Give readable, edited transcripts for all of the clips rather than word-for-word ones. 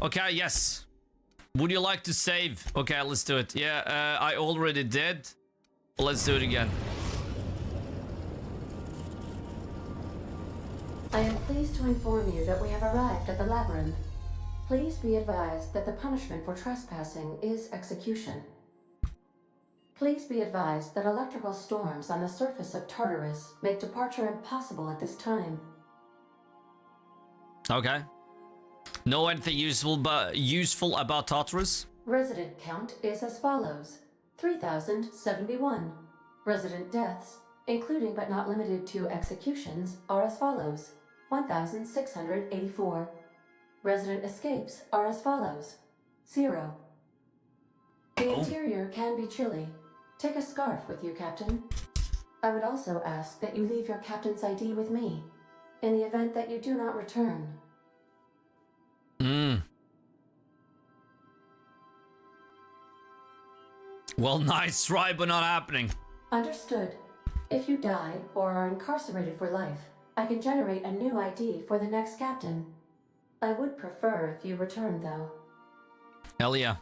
Okay, yes. Would you like to save? Okay, let's do it. Yeah, I already did. Let's do it again. I am pleased to inform you that we have arrived at the labyrinth. Please be advised that the punishment for trespassing is execution. Please be advised that electrical storms on the surface of Tartarus make departure impossible at this time. Okay. Know anything useful about Tartarus? Resident count is as follows: 3,071. Resident deaths, including but not limited to executions, are as follows: 1,684. Resident escapes are as follows: 0. The interior can be chilly. Take a scarf with you, Captain. I would also ask that you leave your captain's ID with me, in the event that you do not return. Well, nice try, but not happening. Understood. If you die or are incarcerated for life, I can generate a new ID for the next captain. I would prefer if you return, though. Hell yeah.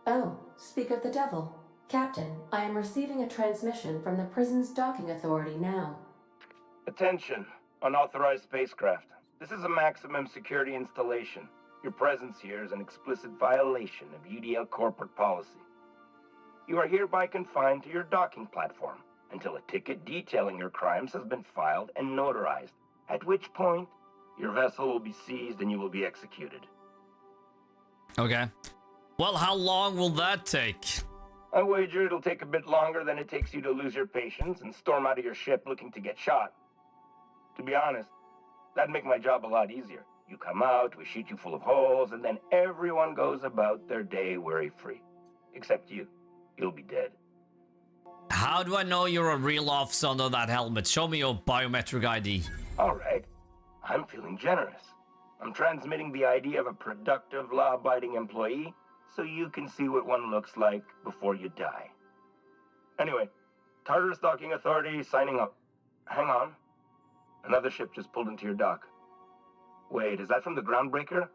Oh, speak of the devil. Captain, I am receiving a transmission from the prison's docking authority now. Attention, unauthorized spacecraft. This is a maximum security installation. Your presence here is an explicit violation of UDL corporate policy. You are hereby confined to your docking platform until a ticket detailing your crimes has been filed and notarized, at which point your vessel will be seized and you will be executed. Okay. Well, how long will that take? I wager it'll take a bit longer than it takes you to lose your patience and storm out of your ship looking to get shot. To be honest, that'd make my job a lot easier. You come out, we shoot you full of holes, and then everyone goes about their day worry-free. Except you. You'll be dead. How do I know you're a real officer under that helmet? Show me your biometric ID. Alright. I'm feeling generous. I'm transmitting the ID of a productive, law-abiding employee so you can see what one looks like before you die. Anyway, Tartarus Docking Authority signing up. Hang on. Another ship just pulled into your dock. Wait, is that from the Groundbreaker?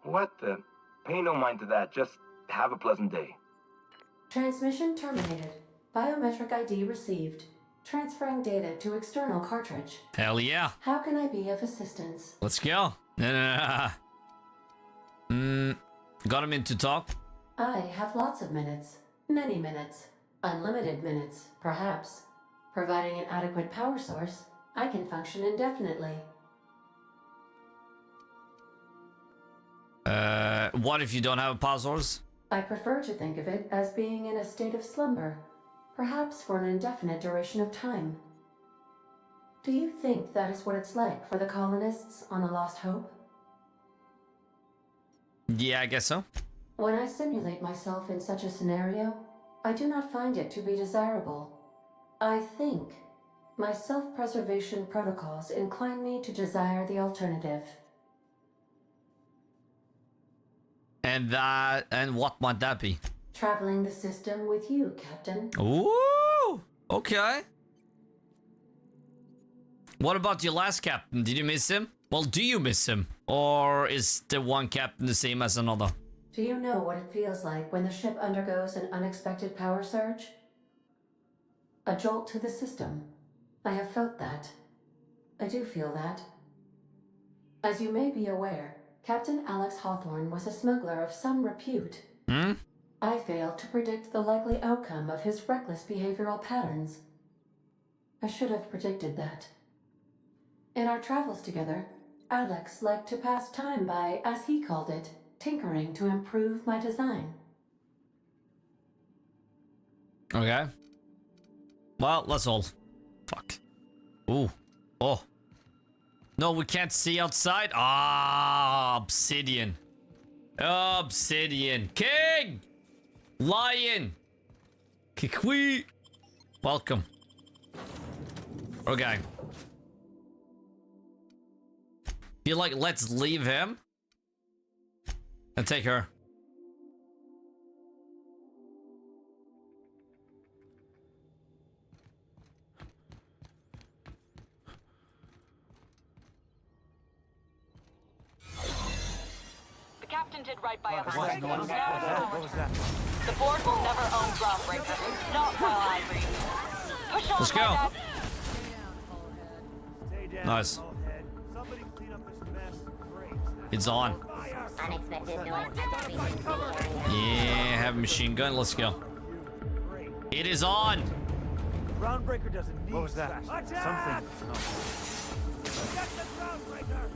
What the? Pay no mind to that. Just have a pleasant day. Transmission terminated. Biometric ID received. Transferring data to external cartridge. Hell yeah. How can I be of assistance? Let's go. Got him in to talk? I have lots of minutes. Many minutes. Unlimited minutes, perhaps. Providing an adequate power source, I can function indefinitely. What if you don't have a power source? I prefer to think of it as being in a state of slumber, perhaps for an indefinite duration of time. Do you think that is what it's like for the colonists on the Lost Hope? Yeah, I guess so. When I simulate myself in such a scenario, I do not find it to be desirable. I think my self-preservation protocols incline me to desire the alternative. And what might that be? Traveling the system with you, Captain. Ooh, okay. What about your last captain? Did you miss him? Well, do you miss him? Or is the one captain the same as another? Do you know what it feels like when the ship undergoes an unexpected power surge? A jolt to the system. I have felt that. I do feel that. As you may be aware, Captain Alex Hawthorne was a smuggler of some repute. I failed to predict the likely outcome of his reckless behavioral patterns. I should have predicted that. In our travels together, Alex liked to pass time by, as he called it, tinkering to improve my design. Okay. Well, that's all. Fuck. Ooh. Oh. No, we can't see outside. Ah, Obsidian. Obsidian. King! Lion! Kikwi! Welcome. Okay. Feel like let's leave him and take her. The captain did right by a What hundred. was that? The board will never own Groundbreaker. Not while I read. Push on, Let's go. my dad. Stay down, Nice. Bullhead. Somebody clean up this mess. Great. It's on. Unexpected noise detected. Yeah, have a machine gun. Let's go. Great. It is on. Groundbreaker doesn't need What was that? trash. Something. Something. Get the Groundbreaker!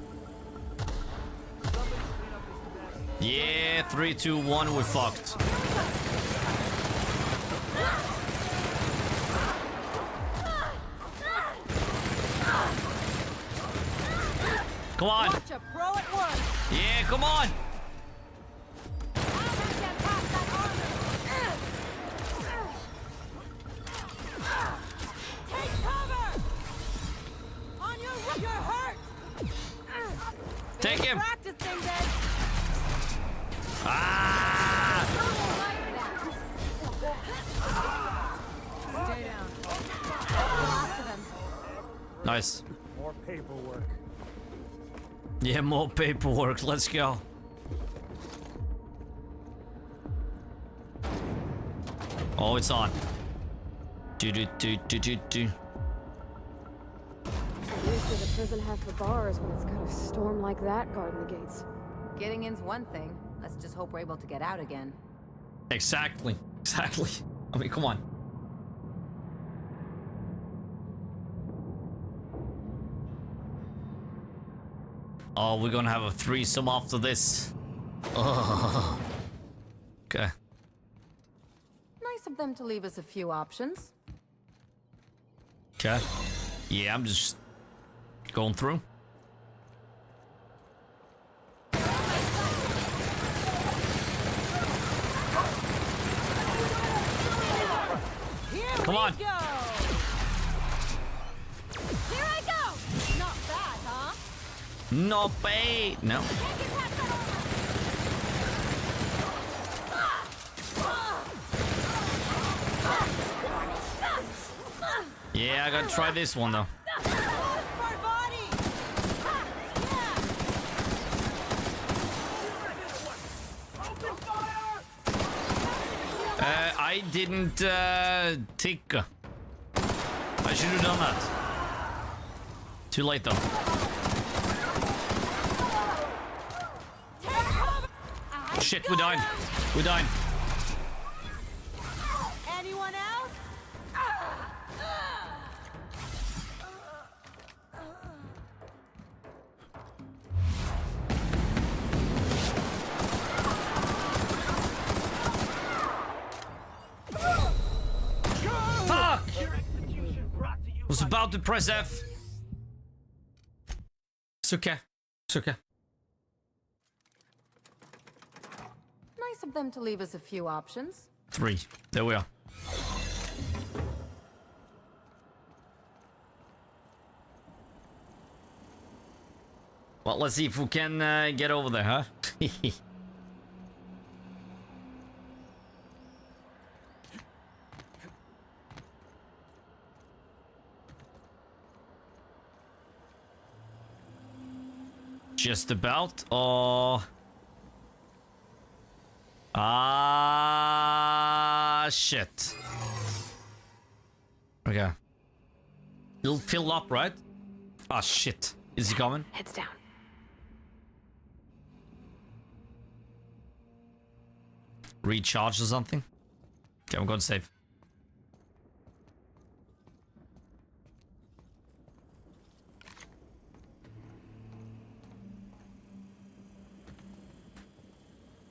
Somebody clean up this mess. Yeah, 3, 2, 1. We're fucked. Come on. Watch a pro at work. Yeah, come on. Take cover. On your right. You're hurt. Take him. Practicing then. Ah! Stay down. Last of them. Nice. More paperwork. Yeah, more paperwork. Let's go. Oh, it's on. Do. Usually the prison has the bars when it's got a storm like that guarding the gates. Getting in's one thing. Let's just hope we're able to get out again. Exactly. Exactly. I mean, come on. Oh, we're gonna have a threesome after this. Oh. Okay. Nice of them to leave us a few options. Okay. Yeah, I'm just going through. Come on. Go. Here I go. Not bad, huh? No pay. No. Yeah, I gotta try this one though. My body. I didn't tick. I should have done that. Too late though. Shit, we died. We died. Anyone else? Fuck! Was about to press F. It's okay. It's okay. Nice of them to leave us a few options. 3. There we are. Well, let's see if we can get over there, huh? Just about, or... Ah, shit. Okay. It'll fill up, right? Ah, shit. Is he coming? Heads down. Recharge or something? Okay, I'm going to save.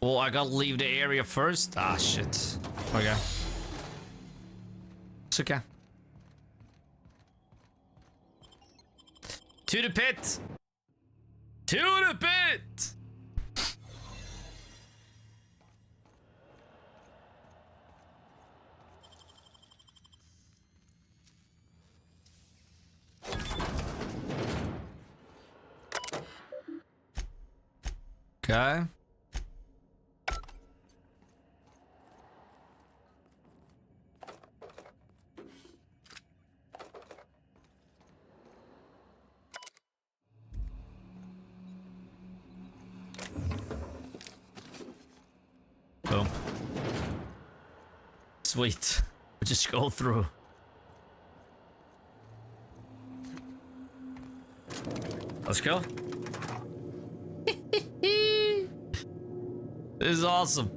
Oh, I gotta leave the area first? Ah, shit. Okay. It's okay. To the pit! To the pit! Okay. sweet. We just go through. Let's go. This is awesome.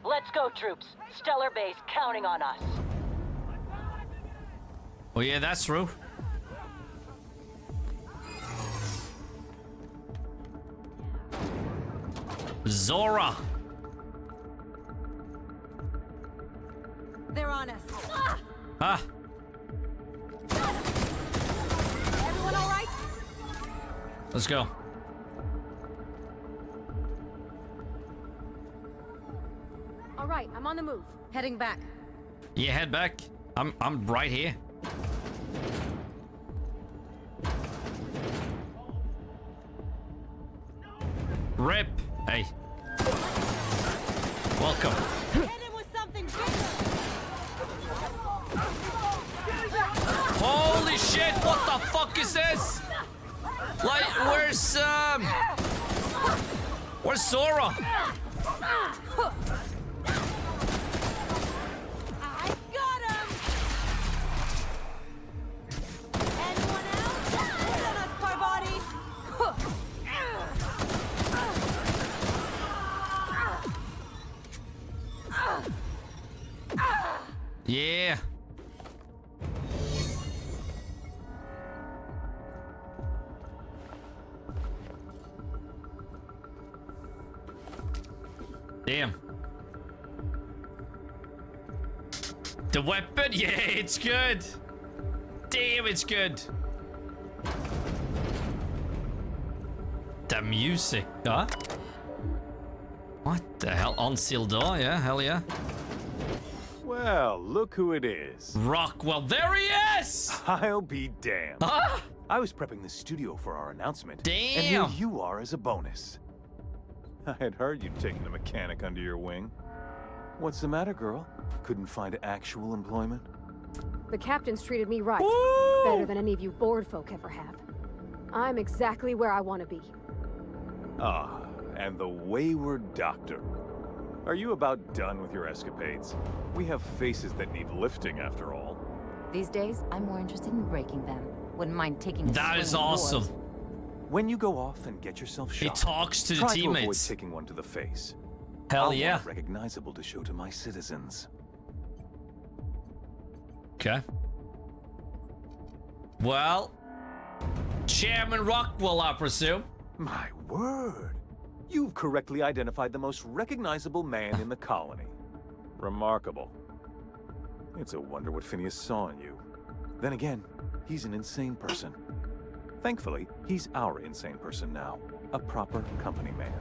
Let's go, troops. Stellar Base counting on us. Oh yeah, that's true. Zora. They're on us. Ah. Everyone all right? Let's go. All right, I'm on the move. Heading back. Yeah, head back. I'm right here. Rip. Hey. Welcome. Hit him with something bigger. Holy shit, what the fuck is this? Like, where's Sora? I got him. Anyone else? Hit on us, Parvati. Yeah. Damn. The weapon? Yeah, it's good. Damn, it's good. The music, huh? What the hell? Unsealed door, yeah, hell yeah. Well, look who it is. Rockwell, there he is! I'll be damned. Huh? I was prepping the studio for our announcement. Damn. And here you are as a bonus. I had heard you'd taken a mechanic under your wing. What's the matter, girl? Couldn't find actual employment? The captain's treated me right. Woo! Better than any of you bored folk ever have. I'm exactly where I want to be. Ah, and the wayward doctor. Are you about done with your escapades? We have faces that need lifting, after all. These days, I'm more interested in breaking them. Wouldn't mind taking a That swing is at awesome. yours. When you go off and get yourself shot, He talks to the try to avoid teammates. taking one to the face. Hell I'll want yeah. it recognizable to show to my citizens. Okay. Well, Chairman Rockwell, I presume. My word! You've correctly identified the most recognizable man in the colony. Remarkable. It's a wonder what Phineas saw in you. Then again, he's an insane person. Thankfully, he's our insane person now. A proper company man.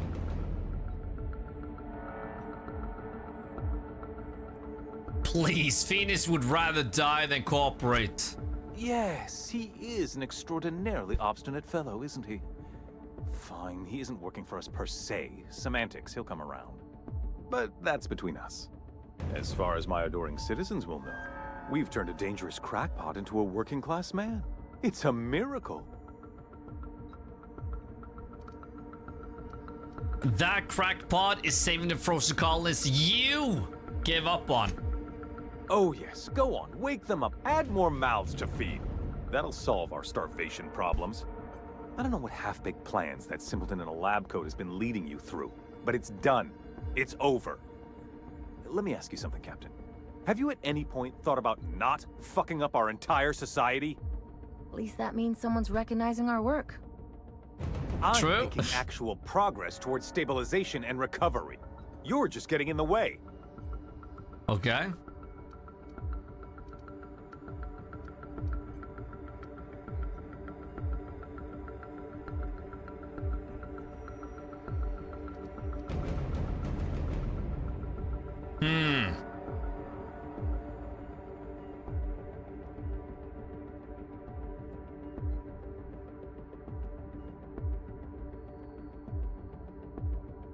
Please, Phoenix would rather die than cooperate. Yes, he is an extraordinarily obstinate fellow, isn't he? Fine, he isn't working for us per se. Semantics, he'll come around. But that's between us. As far as my adoring citizens will know, we've turned a dangerous crackpot into a working-class man. It's a miracle. That crackpot is saving the frozen colonists you gave up on. Oh yes, go on, wake them up, add more mouths to feed. That'll solve our starvation problems. I don't know what half-baked plans that simpleton in a lab coat has been leading you through, but it's done. It's over. Let me ask you something, Captain. Have you at any point thought about not fucking up our entire society? At least that means someone's recognizing our work. I'm True. making actual progress towards stabilization and recovery. You're just getting in the way. Okay.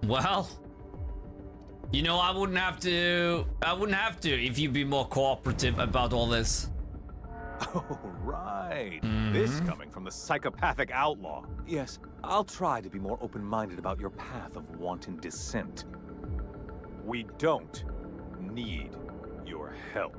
Well, you know, I wouldn't have to if you'd be more cooperative about all this. Oh, right. This coming from the psychopathic outlaw. Yes, I'll try to be more open-minded about your path of wanton descent. We don't need your help.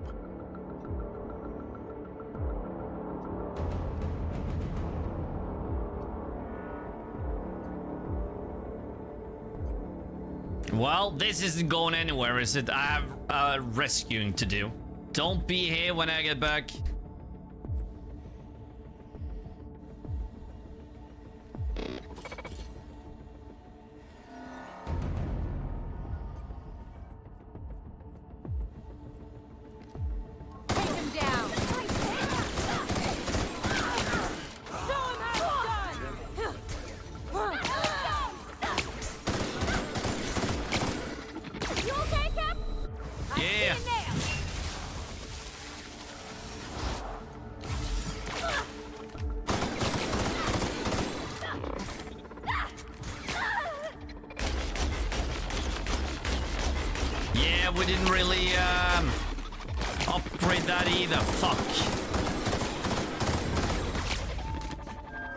Well, this isn't going anywhere, is it? I have rescuing to do. Don't be here when I get back. Take him down. Show him how it's done. You okay, Cap? Yeah. Yeah, we didn't really upgrade that either. Fuck.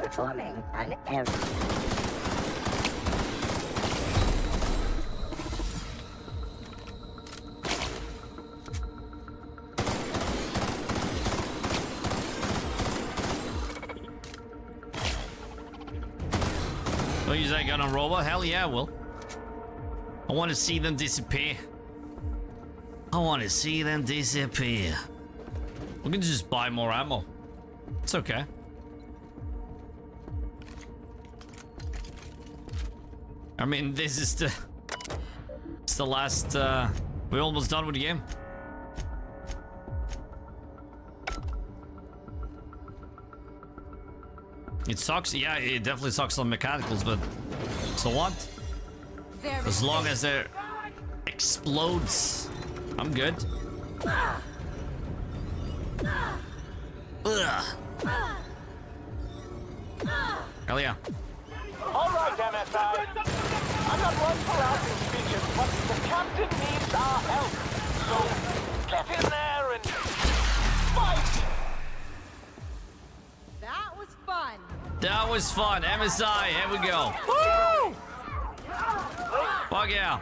Performing an error. Will you use that gun on robot? Hell yeah, I will. I want to see them disappear. I want to see them disappear. We can just buy more ammo. It's okay. I mean, this is the... It's the last... We're almost done with the game. It sucks. Yeah, it definitely sucks on mechanicals, but... So what? As long as it explodes, I'm good. Ugh. Hell yeah. All right, MSI. I'm not one for loud speeches, but the captain needs our help. So get in there and fight. That was fun. That was fun. MSI, here we go. Woo! Fuck yeah.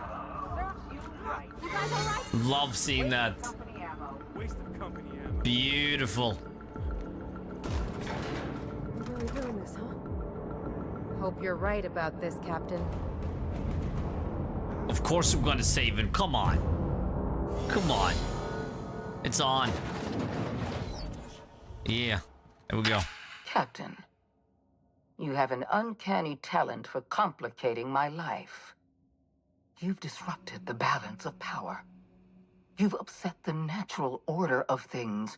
Love seeing that. Beautiful. Really doing this, huh? Hope you're right about this, Captain. Of course we're gonna save him. Come on. Come on. It's on. Yeah. There we go. Captain, you have an uncanny talent for complicating my life. You've disrupted the balance of power. You've upset the natural order of things.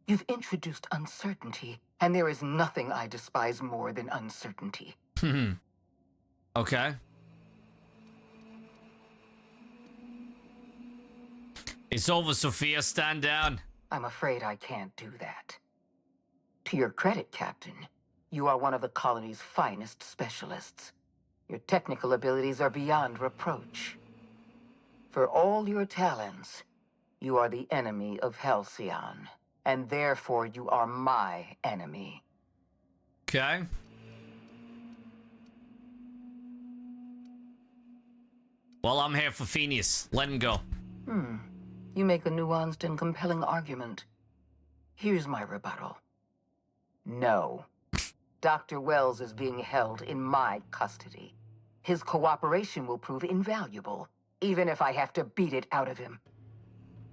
You've introduced uncertainty, and there is nothing I despise more than uncertainty. Okay. It's over, Sophia. Stand down. I'm afraid I can't do that. To your credit, Captain, you are one of the colony's finest specialists. Your technical abilities are beyond reproach. For all your talents, you are the enemy of Halcyon, and therefore you are my enemy. Okay. Well, I'm here for Phineas. Let him go. You make a nuanced and compelling argument. Here's my rebuttal. No. Dr. Wells is being held in my custody. His cooperation will prove invaluable, even if I have to beat it out of him.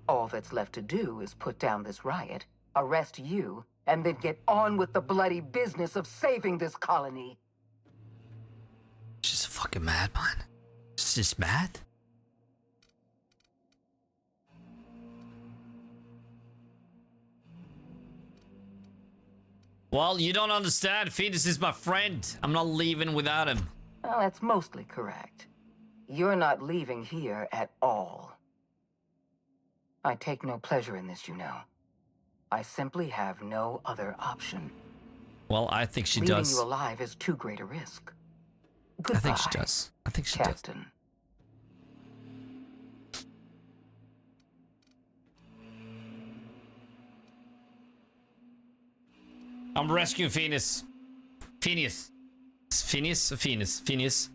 All that's left to do is put down this riot, arrest you, and then get on with the bloody business of saving this colony. She's a fucking madman. She's just mad. Well, you don't understand. Phineas is my friend. I'm not leaving without him. Well, that's mostly correct. You're not leaving here at all. I take no pleasure in this, you know. I simply have no other option. Well, I think she Leaving does. you alive is too great a risk. Goodbye, I think she does. I think she does. Captain. I'm rescuing Phineas. Phineas. It's Phineas.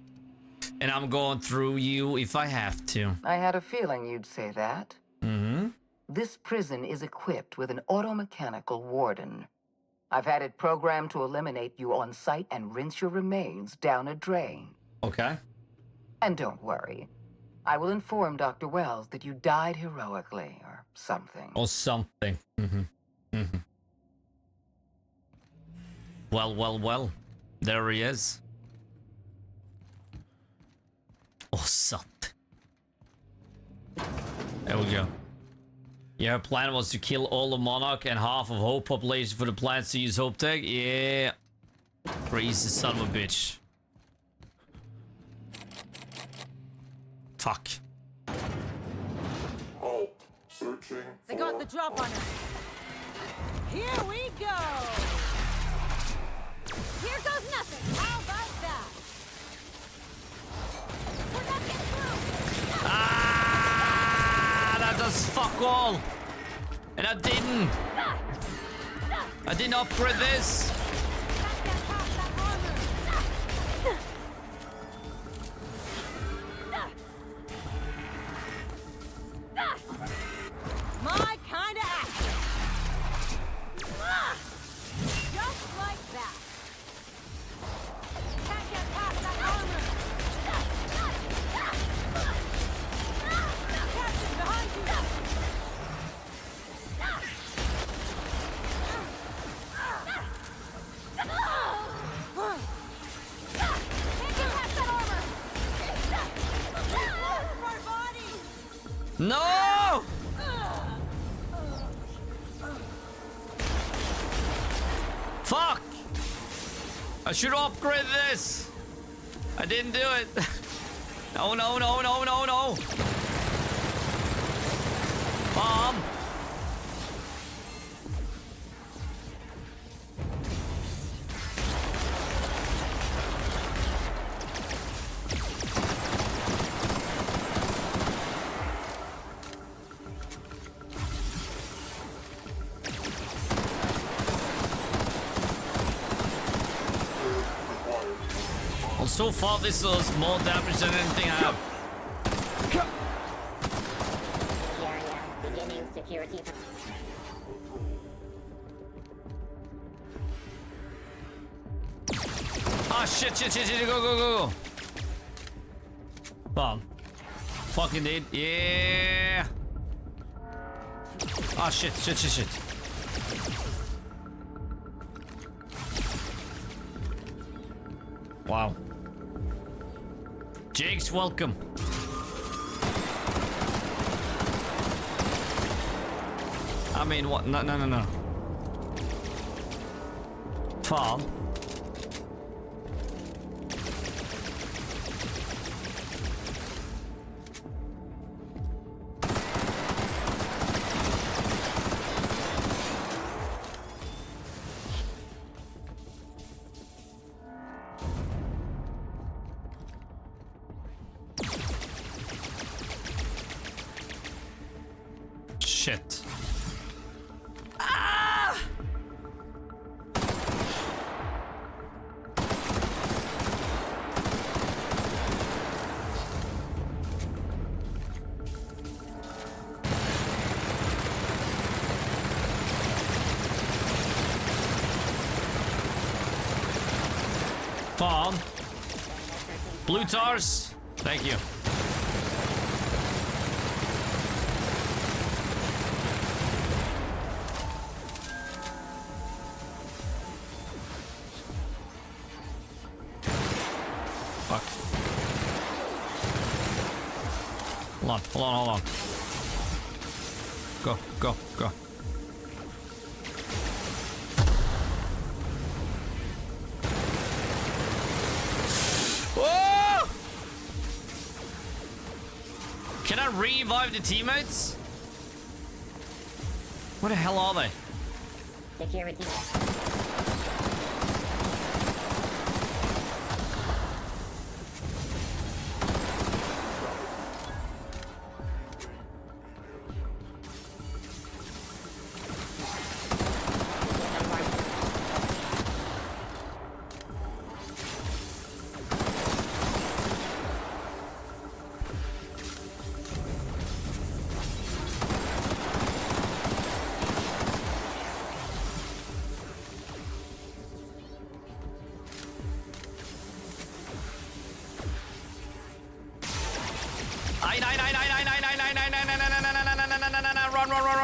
And I'm going through you if I have to. I had a feeling you'd say that. Mm-hmm. This prison is equipped with an automechanical warden. I've had it programmed to eliminate you on sight and rinse your remains down a drain. Okay. And don't worry. I will inform Dr. Wells that you died heroically or something. Or something. Mm-hmm. Mm-hmm. Well. There he is. Or something. There we go. Your plan was to kill all the Monarch and half of Hope population for the plans to use Hope Tech? Yeah. Crazy son of a bitch. Fuck. Oh, searching. They got the drop on us. Here we go. Here goes nothing. How about that? We're not getting through. Ah, that does fuck all. And I didn't. I didn't upgrade this. My kind of action. Just like that. Can't get past that armor. Captain, behind you. Can't get past that armor. My body. No! Fuck! I should upgrade this. I didn't do it. No. Bomb. Well, so far this was more damage than anything I have. Beginning security. Ah, shit, go. Bomb. Fucking did, yeah. Ah, shit. Wow. Jake's welcome. I mean, what? No. Fall. Shit. Ah! Bomb. Blue tars. Thank you. Hold on. Go. Whoa! Can I revive the teammates? Where the hell are they? Security.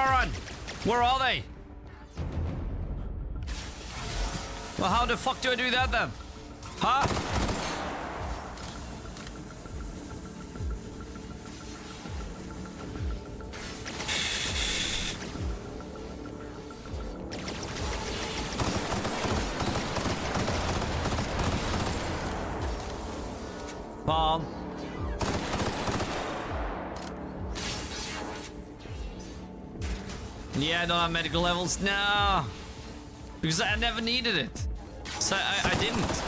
Run. Where are they? Well, how the fuck do I do that then? Huh? Bomb. Yeah, I don't have medical levels. No. Because I never needed it. So I didn't.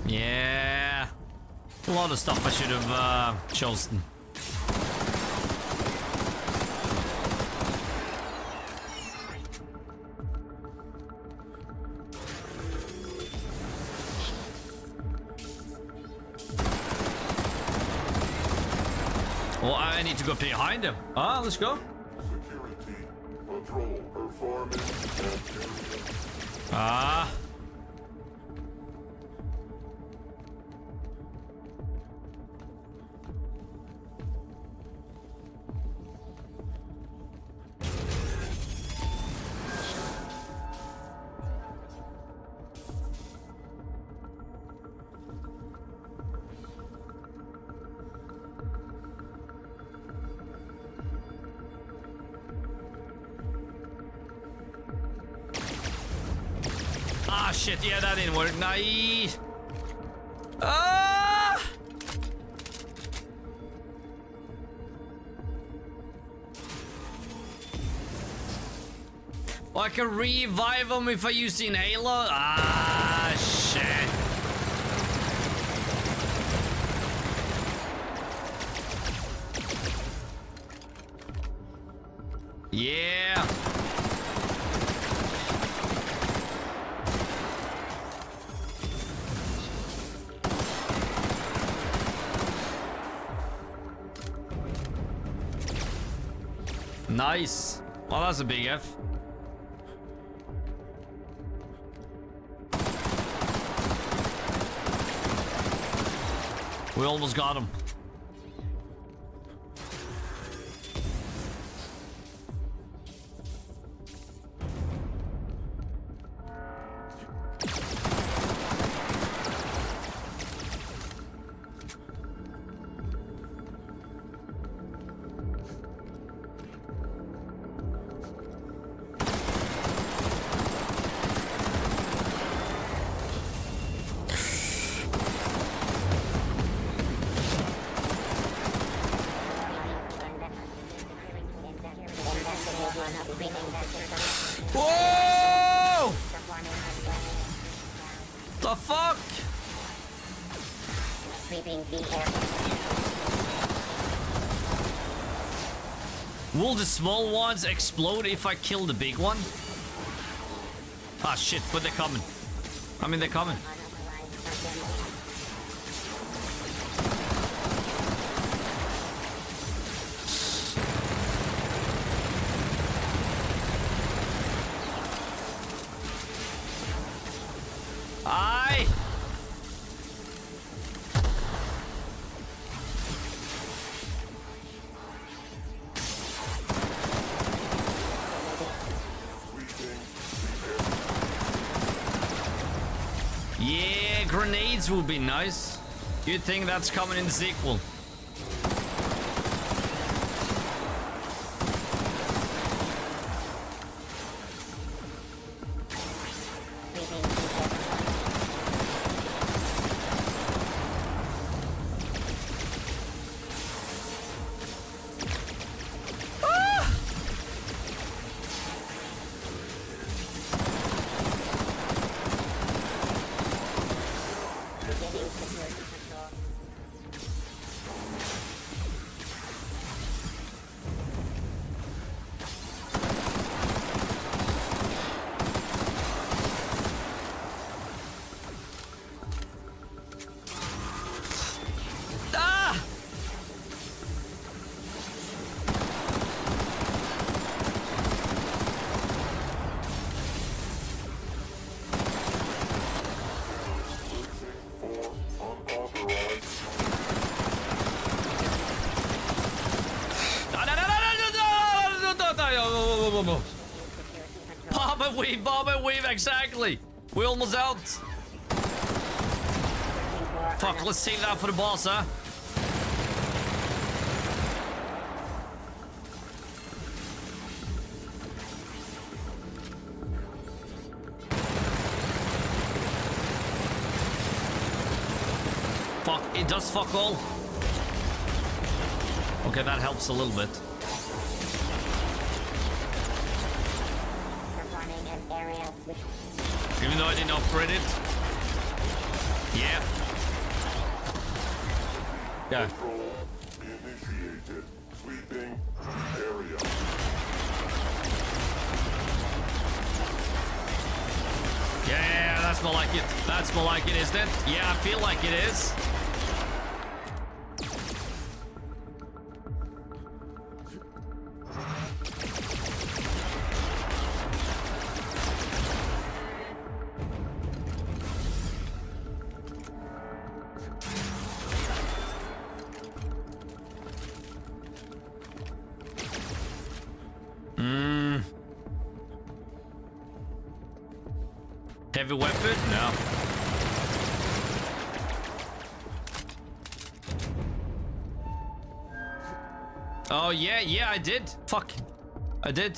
Yeah. A lot of stuff I should have chosen. Well, I need to go behind him. Ah, let's go. Security. Patrol performing. Ah. Ah, shit, yeah, that didn't work. Nice. Ah! Oh, I can revive him if I use the inhaler? Ah, shit. Yeah. Nice. Oh, that's a big F. We almost got him. Whoa! The fuck? Will the small ones explode if I kill the big one? Ah shit, but they're coming. I mean, they're coming. Aye. Yeah, grenades would be nice. You'd think that's coming in the sequel. Bomb and weave, exactly. We're almost out. Fuck, let's save that for the boss, huh? Fuck, it does fuck all. Okay, that helps a little bit. Performing an area switch. Even though I didn't upgrade it. Yeah. Yeah. Control initiated. Sweeping area. Yeah, that's more like it. That's more like it, isn't it? Yeah, I feel like it is. Heavy weapon? No. Oh, yeah, I did. Fuck. I did.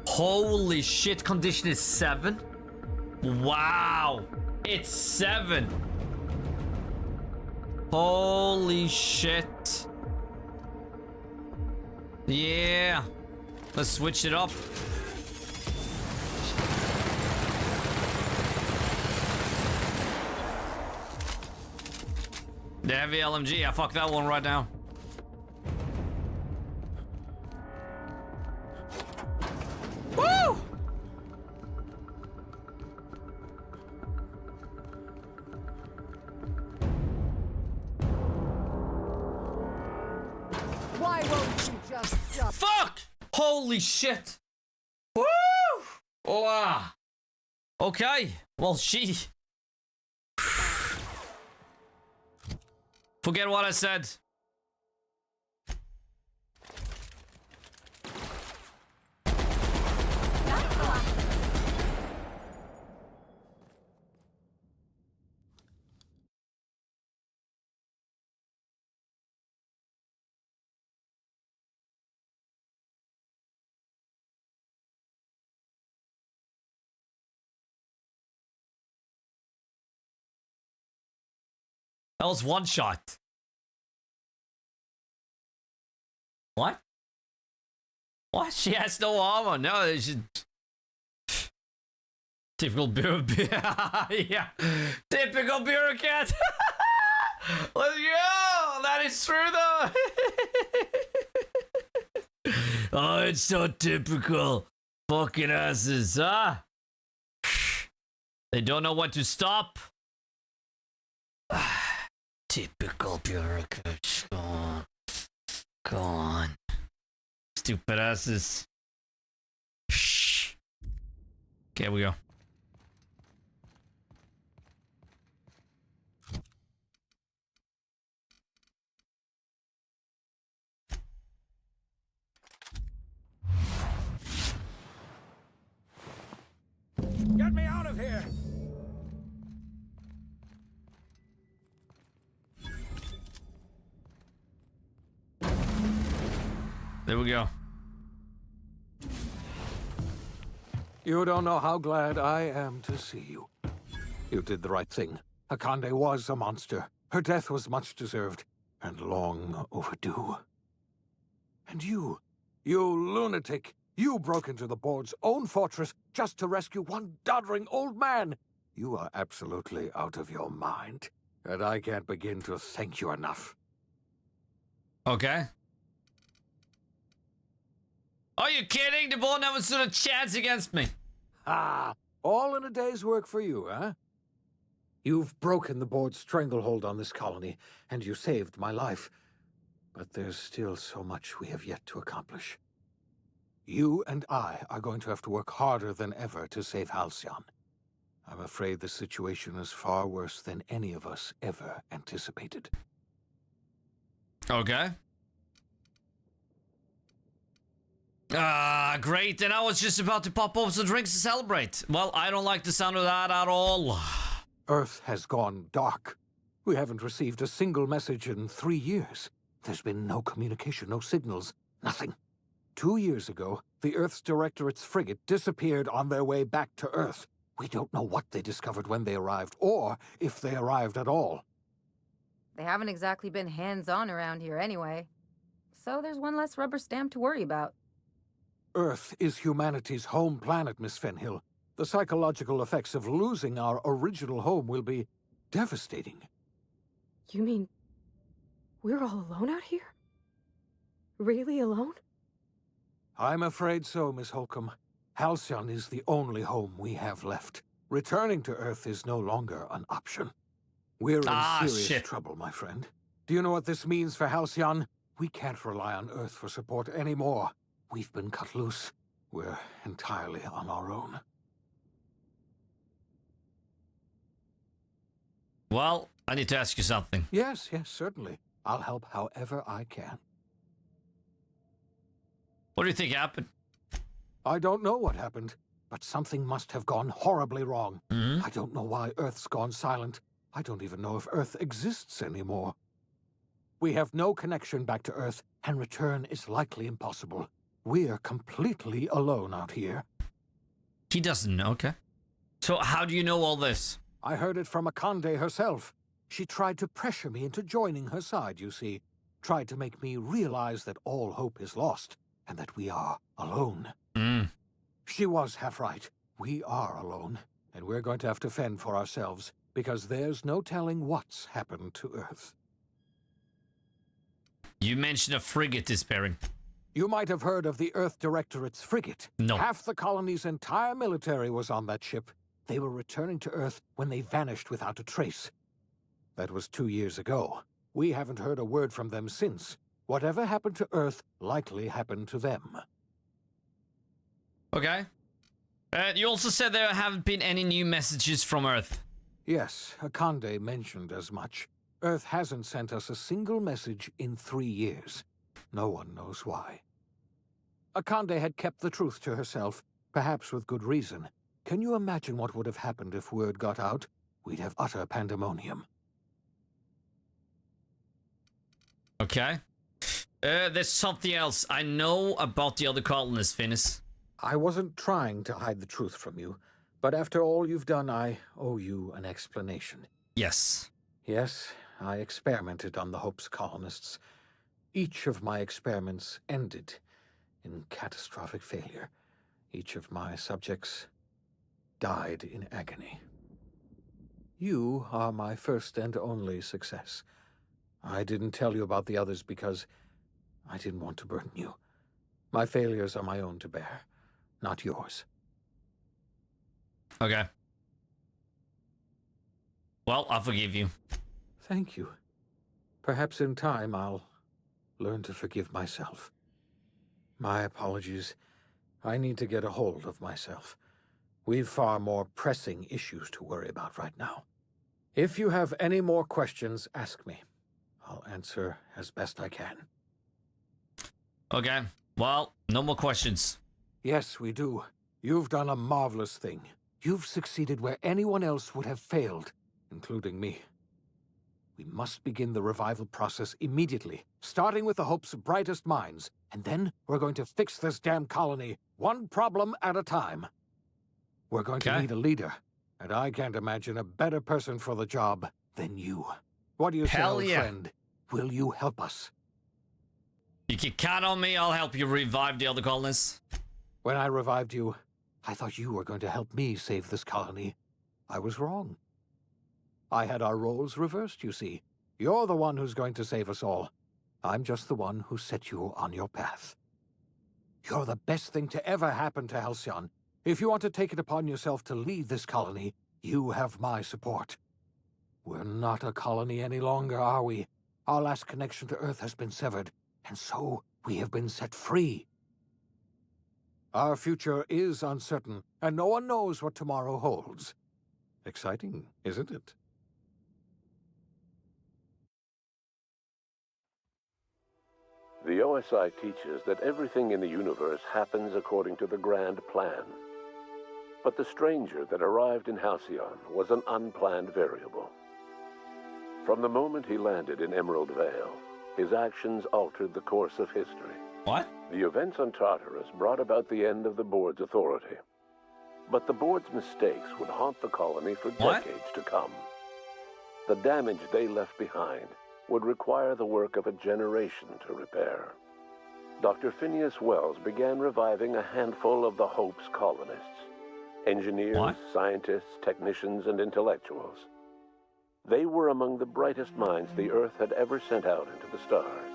Holy shit, condition is 7? Wow. It's 7. Holy shit. Yeah. Let's switch it up. The heavy LMG. Yeah, fuck that one right now. Woo! Why won't you just jump? Fuck! Holy shit! Woo! Wow. Okay. Well, she. Forget what I said. That was one shot. What? What? She has no armor. No, she... Typical yeah. Typical bureaucrat. Let's go. That is true, though. Oh, it's so typical. Fucking asses, huh? They don't know when to stop. Typical bureaucrats. Go on. Go on. Stupid asses. Shh. Okay, we go. Get me out of here! There we go. You don't know how glad I am to see you. You did the right thing. Akande was a monster. Her death was much deserved, and long overdue. And you lunatic, you broke into the board's own fortress just to rescue one doddering old man. You are absolutely out of your mind, and I can't begin to thank you enough. Okay. Are you kidding? The board never stood a chance against me. Ah, all in a day's work for you, huh? You've broken the board's stranglehold on this colony, and you saved my life. But there's still so much we have yet to accomplish. You and I are going to have to work harder than ever to save Halcyon. I'm afraid the situation is far worse than any of us ever anticipated. Okay. Great. And I was just about to pop off some drinks to celebrate. Well, I don't like the sound of that at all. Earth has gone dark. We haven't received a single message in 3 years. There's been no communication, no signals, nothing. 2 years ago, the Earth's Directorate's frigate disappeared on their way back to Earth. We don't know what they discovered when they arrived, or if they arrived at all. They haven't exactly been hands-on around here anyway. So there's one less rubber stamp to worry about. Earth is humanity's home planet, Miss Fenhill. The psychological effects of losing our original home will be devastating. You mean we're all alone out here? Really alone? I'm afraid so, Miss Holcomb. Halcyon is the only home we have left. Returning to Earth is no longer an option. We're in serious trouble, my friend. Do you know what this means for Halcyon? We can't rely on Earth for support anymore. We've been cut loose. We're entirely on our own. Well, I need to ask you something. Yes, certainly. I'll help however I can. What do you think happened? I don't know what happened, but something must have gone horribly wrong. I don't know why Earth's gone silent. I don't even know if Earth exists anymore. We have no connection back to Earth, and return is likely impossible. We're completely alone out here. He doesn't know, okay. So how do you know all this? I heard it from Akande herself. She tried to pressure me into joining her side, you see. Tried to make me realize that all hope is lost, and that we are alone. She was half right. We are alone, and we're going to have to fend for ourselves, because there's no telling what's happened to Earth. You mentioned a frigate disappearing. You might have heard of the Earth Directorate's frigate. No. Half the colony's entire military was on that ship. They were returning to Earth when they vanished without a trace. That was 2 years ago. We haven't heard a word from them since. Whatever happened to Earth likely happened to them. Okay. You also said there haven't been any new messages from Earth. Yes, Akande mentioned as much. Earth hasn't sent us a single message in 3 years. No one knows why. Akande had kept the truth to herself, perhaps with good reason. Can you imagine what would have happened if word got out? We'd have utter pandemonium. Okay. There's something else. I know about the other colonists, Finis. I wasn't trying to hide the truth from you, but after all you've done, I owe you an explanation. Yes. Yes, I experimented on the Hope's colonists. Each of my experiments ended in catastrophic failure. Each of my subjects died in agony. You are my first and only success. I didn't tell you about the others because I didn't want to burden you. My failures are my own to bear, not yours. Okay. Well, I forgive you. Thank you. Perhaps in time I'll learn to forgive myself. My apologies. I need to get a hold of myself. We've far more pressing issues to worry about right now. If you have any more questions, ask me. I'll answer as best I can. Okay. Well, no more questions. Yes, we do. You've done a marvelous thing. You've succeeded where anyone else would have failed, including me. We must begin the revival process immediately, starting with the Hope's brightest minds, and then we're going to fix this damn colony, one problem at a time. We're going to need a leader, and I can't imagine a better person for the job than you. What do you say, old friend? Will you help us? You can count on me. I'll help you revive the other colonists. When I revived you, I thought you were going to help me save this colony. I was wrong. I had our roles reversed, you see. You're the one who's going to save us all. I'm just the one who set you on your path. You're the best thing to ever happen to Halcyon. If you want to take it upon yourself to lead this colony, you have my support. We're not a colony any longer, are we? Our last connection to Earth has been severed, and so we have been set free. Our future is uncertain, and no one knows what tomorrow holds. Exciting, isn't it? The OSI teaches that everything in the universe happens according to the grand plan. But the stranger that arrived in Halcyon was an unplanned variable. From the moment he landed in Emerald Vale, his actions altered the course of history. What? The events on Tartarus brought about the end of the board's authority. But the board's mistakes would haunt the colony for decades to come. The damage they left behind would require the work of a generation to repair. Dr. Phineas Wells began reviving a handful of the Hope's colonists. Engineers, scientists, technicians, and intellectuals. They were among the brightest minds the Earth had ever sent out into the stars.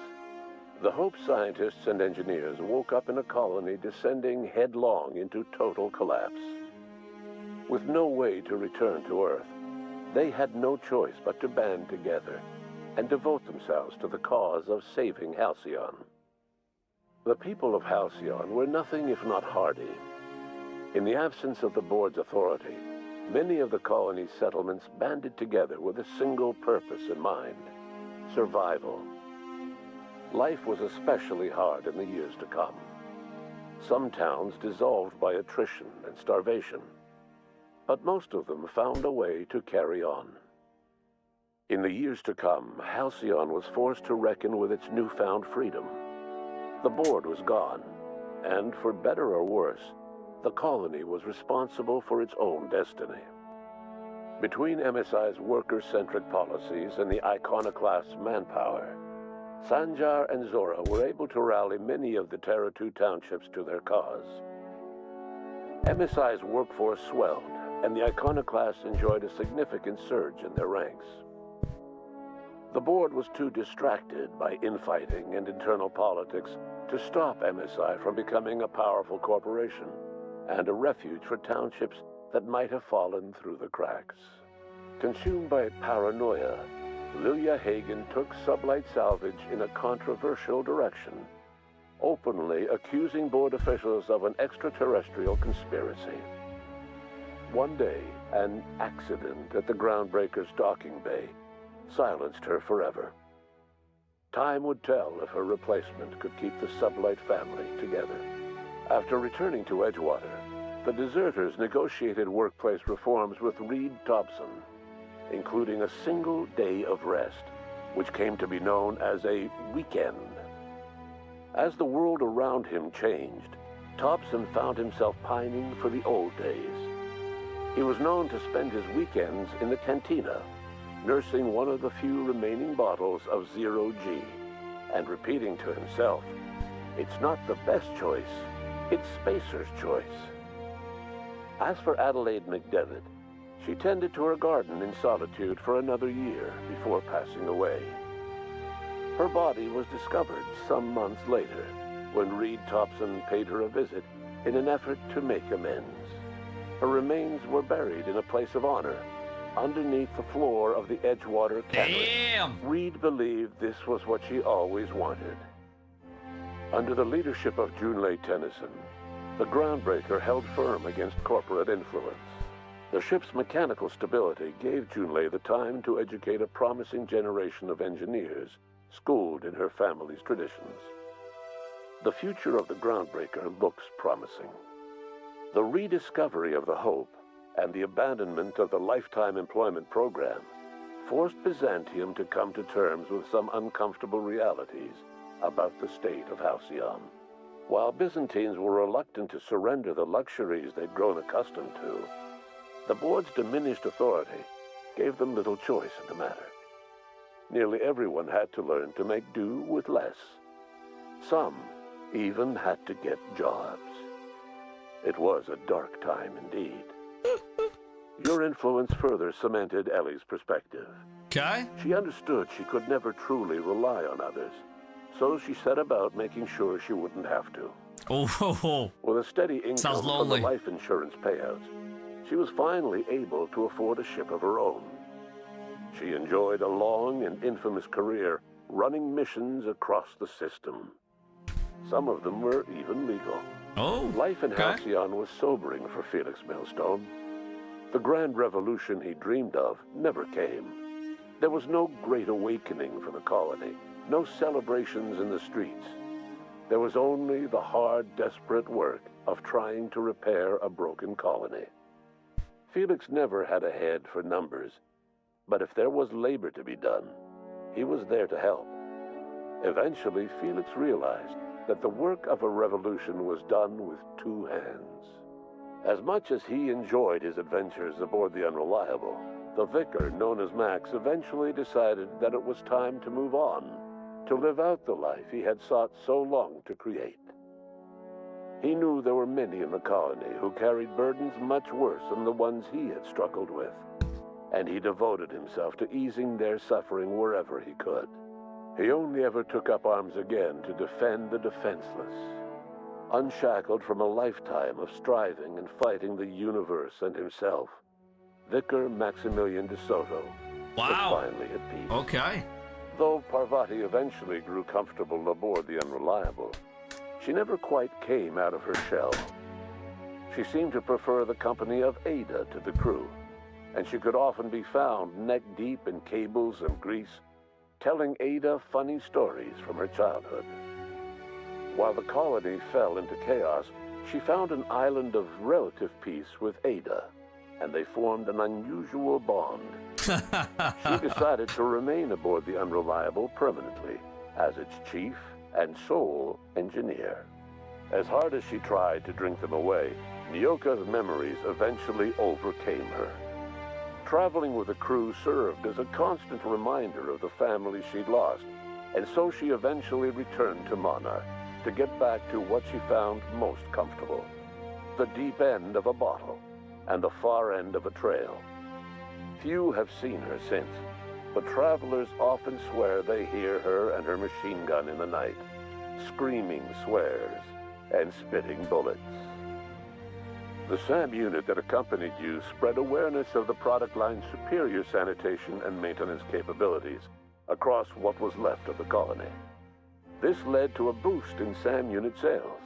The Hope scientists and engineers woke up in a colony descending headlong into total collapse. With no way to return to Earth, they had no choice but to band together and devote themselves to the cause of saving Halcyon. The people of Halcyon were nothing if not hardy. In the absence of the board's authority, many of the colony's settlements banded together with a single purpose in mind: survival. Life was especially hard in the years to come. Some towns dissolved by attrition and starvation, but most of them found a way to carry on. In the years to come, Halcyon was forced to reckon with its newfound freedom. The board was gone, and for better or worse, the colony was responsible for its own destiny. Between MSI's worker-centric policies and the iconoclast's manpower, Sanjar and Zora were able to rally many of the Terra 2 townships to their cause. MSI's workforce swelled, and the iconoclasts enjoyed a significant surge in their ranks. The board was too distracted by infighting and internal politics to stop MSI from becoming a powerful corporation and a refuge for townships that might have fallen through the cracks. Consumed by paranoia, Lilia Hagen took Sublight Salvage in a controversial direction, openly accusing board officials of an extraterrestrial conspiracy. One day, an accident at the Groundbreaker's docking bay silenced her forever. Time would tell if her replacement could keep the Sublight family together. After returning to Edgewater, the deserters negotiated workplace reforms with Reed Thompson, including a single day of rest, which came to be known as a weekend. As the world around him changed, Thompson found himself pining for the old days. He was known to spend his weekends in the cantina, nursing one of the few remaining bottles of Zero G, and repeating to himself, "It's not the best choice, it's Spacer's choice." As for Adelaide McDevitt, she tended to her garden in solitude for another year before passing away. Her body was discovered some months later, when Reed Thompson paid her a visit in an effort to make amends. Her remains were buried in a place of honor, underneath the floor of the Edgewater Cannery. Damn! Reed believed this was what she always wanted. Under the leadership of Junlei Tennyson, the Groundbreaker held firm against corporate influence. The ship's mechanical stability gave Junlei the time to educate a promising generation of engineers, schooled in her family's traditions. The future of the Groundbreaker looks promising. The rediscovery of the Hope and the abandonment of the lifetime employment program forced Byzantium to come to terms with some uncomfortable realities about the state of Halcyon. While Byzantines were reluctant to surrender the luxuries they'd grown accustomed to, the board's diminished authority gave them little choice in the matter. Nearly everyone had to learn to make do with less. Some even had to get jobs. It was a dark time indeed. Your influence further cemented Ellie's perspective. Okay. She understood she could never truly rely on others, so she set about making sure she wouldn't have to. Oh, with a steady income sounds from lonely. the life insurance payouts, she was finally able to afford a ship of her own. She enjoyed a long and infamous career running missions across the system. Some of them were even legal. Oh, life in okay. Halcyon was sobering for Felix Millstone. The grand revolution he dreamed of never came. There was no great awakening for the colony, no celebrations in the streets. There was only the hard, desperate work of trying to repair a broken colony. Felix never had a head for numbers, but if there was labor to be done, he was there to help. Eventually, Felix realized that the work of a revolution was done with two hands. As much as he enjoyed his adventures aboard the Unreliable, the vicar, known as Max, eventually decided that it was time to move on, to live out the life he had sought so long to create. He knew there were many in the colony who carried burdens much worse than the ones he had struggled with, and he devoted himself to easing their suffering wherever he could. He only ever took up arms again to defend the defenseless, unshackled from a lifetime of striving and fighting the universe and himself. Vicar Maximilian de Soto was finally at peace. Okay. Though Parvati eventually grew comfortable aboard the Unreliable, she never quite came out of her shell. She seemed to prefer the company of Ada to the crew, and she could often be found neck-deep in cables and grease, telling Ada funny stories from her childhood. While the colony fell into chaos, she found an island of relative peace with Ada, and they formed an unusual bond. She decided to remain aboard the Unreliable permanently as its chief and sole engineer. As hard as she tried to drink them away, Nyoka's memories eventually overcame her. Traveling with the crew served as a constant reminder of the family she'd lost, and so she eventually returned to Monarch to get back to what she found most comfortable: the deep end of a bottle and the far end of a trail. Few have seen her since, but travelers often swear they hear her and her machine gun in the night, screaming swears and spitting bullets. The SAM unit that accompanied you spread awareness of the product line's superior sanitation and maintenance capabilities across what was left of the colony. This led to a boost in SAM unit sales.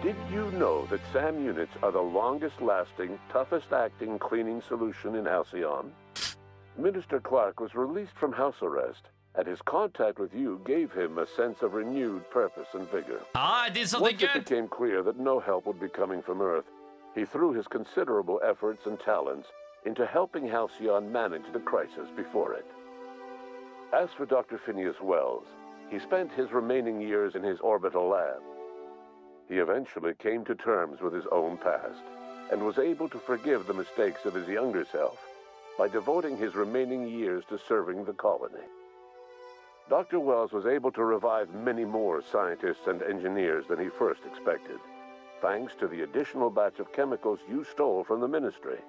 Did you know that SAM units are the longest-lasting, toughest-acting cleaning solution in Halcyon? Minister Clark was released from house arrest, and his contact with you gave him a sense of renewed purpose and vigor. I did something good. Once it became clear that no help would be coming from Earth, he threw his considerable efforts and talents into helping Halcyon manage the crisis before it. As for Dr. Phineas Wells, he spent his remaining years in his orbital lab. He eventually came to terms with his own past and was able to forgive the mistakes of his younger self by devoting his remaining years to serving the colony. Dr. Wells was able to revive many more scientists and engineers than he first expected, thanks to the additional batch of chemicals you stole from the Ministry.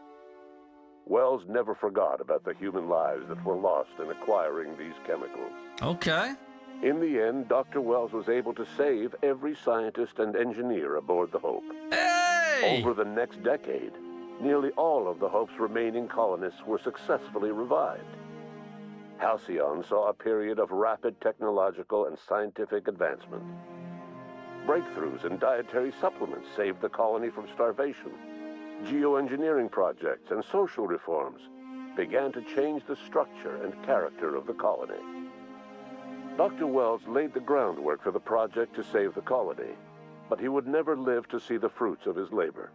Wells never forgot about the human lives that were lost in acquiring these chemicals. Okay. In the end, Dr. Wells was able to save every scientist and engineer aboard the Hope. Hey! Over the next decade, nearly all of the Hope's remaining colonists were successfully revived. Halcyon saw a period of rapid technological and scientific advancement. Breakthroughs in dietary supplements saved the colony from starvation. Geoengineering projects and social reforms began to change the structure and character of the colony. Dr. Wells laid the groundwork for the project to save the colony, but he would never live to see the fruits of his labor.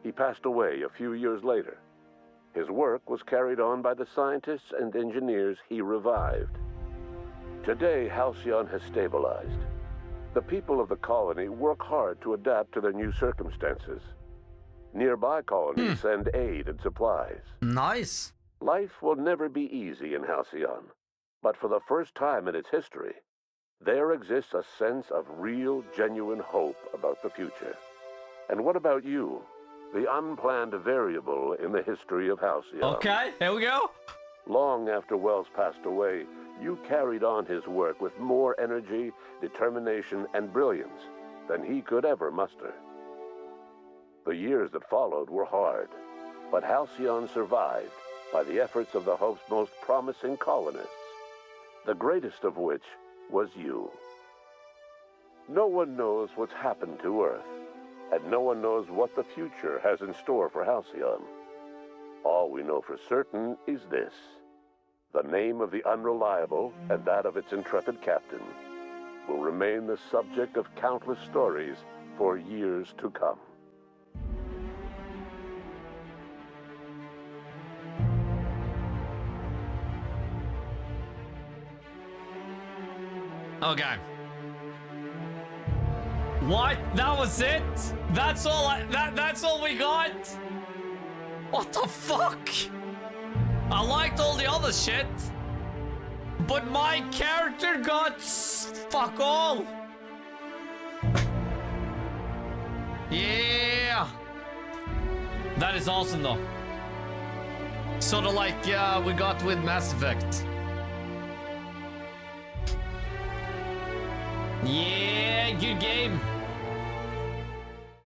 He passed away a few years later. His work was carried on by the scientists and engineers he revived. Today, Halcyon has stabilized. The people of the colony work hard to adapt to their new circumstances. Nearby colonies send aid and supplies. Nice. Life will never be easy in Halcyon, but for the first time in its history, there exists a sense of real, genuine hope about the future. And what about you? The unplanned variable in the history of Halcyon. Okay, here we go. Long after Wells passed away, you carried on his work with more energy, determination, and brilliance than he could ever muster. The years that followed were hard, but Halcyon survived by the efforts of the Hope's most promising colonists, the greatest of which was you. No one knows what's happened to Earth, and no one knows what the future has in store for Halcyon. All we know for certain is this: The name of the Unreliable and that of its intrepid captain will remain the subject of countless stories for years to come. Okay. What? That was it? That's all that's all we got? What the fuck? I liked all the other shit. But my character got fuck all. Yeah. That is awesome though. Sort of like we got with Mass Effect. Yeah, good game.